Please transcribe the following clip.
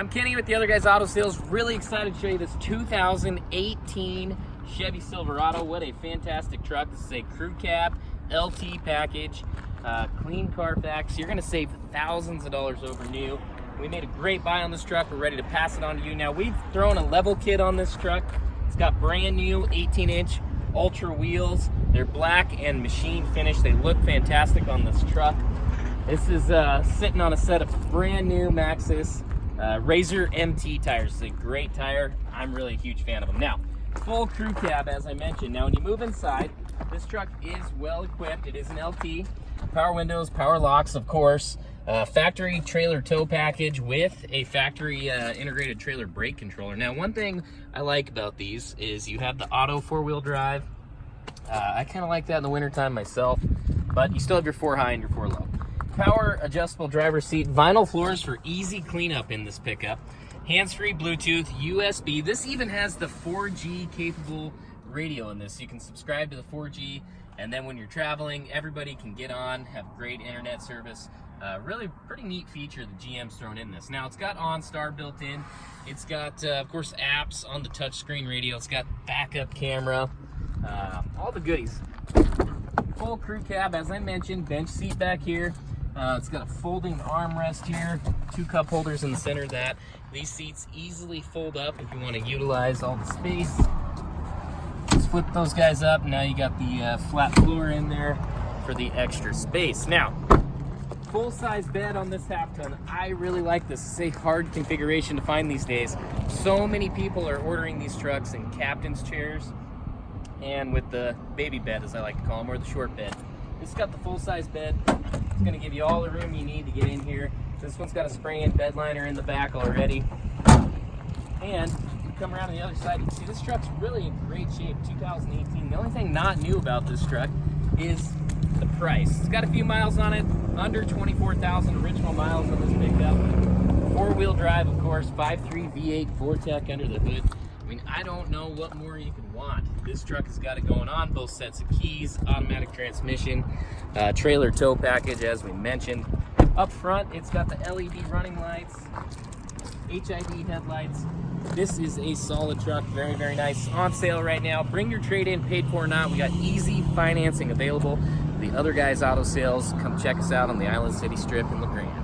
I'm Kenny with the Other Guys Auto Sales. Really excited to show you this 2018 Chevy Silverado. What a fantastic truck. This is a crew cab LT package, clean Carfax. You're gonna save thousands of dollars over new. We made a great buy on this truck. We're ready to pass it on to you. Now, we've thrown a level kit on this truck. It's got brand new 18-inch Ultra wheels. They're black and machine finish. They look fantastic on this truck. This is sitting on a set of brand new Maxxis Razor MT tires. It's a great tire. I'm really a huge fan of them. Now, full crew cab, as I mentioned. Now, when you move inside, this truck is well equipped. It is an LT. Power windows, power locks, of course. Factory trailer tow package with a factory integrated trailer brake controller. Now, one thing I like about these is you have the auto four-wheel drive. I kind of like that in the wintertime myself, but you still have your 4 high and your 4 low. Power adjustable driver's seat, vinyl floors for easy cleanup in this pickup. Hands-free Bluetooth, USB. This even has the 4G capable radio in this. You can subscribe to the 4G, and then when you're traveling, everybody can get on, have great internet service. Really pretty neat feature the GM's thrown in this. Now, it's got OnStar built in. It's got, of course, apps on the touchscreen radio. It's got backup camera, all the goodies. Full crew cab, as I mentioned, bench seat back here. It's got a folding armrest here, 2 cup holders in the center of that. These seats easily fold up if you want to utilize all the space. Just flip those guys up. Now you got the flat floor in there for the extra space. Now, full-size bed on this half-ton. I really like this. It's a hard configuration to find these days. So many people are ordering these trucks in captain's chairs and with the baby bed, as I like to call them, or the short bed. This has got the full-size bed. It's going to give you all the room you need to get in here. This one's got a spray-in bed liner in the back already. And you come around to the other side, you can see this truck's really in great shape, 2018. The only thing not new about this truck is the price. It's got a few miles on it, under 24,000 original miles on this pickup. 4-wheel drive, of course, 5.3 V8 Vortec under the hood. I mean, I don't know what more you can want. This truck has got it going on, both sets of keys, automatic transmission, trailer tow package, as we mentioned. Up front, it's got the LED running lights, HID headlights. This is a solid truck, very, very nice. On sale right now. Bring your trade-in, paid for or not. We got easy financing available. The Other Guys Auto Sales. Come check us out on the Island City Strip in La Grande.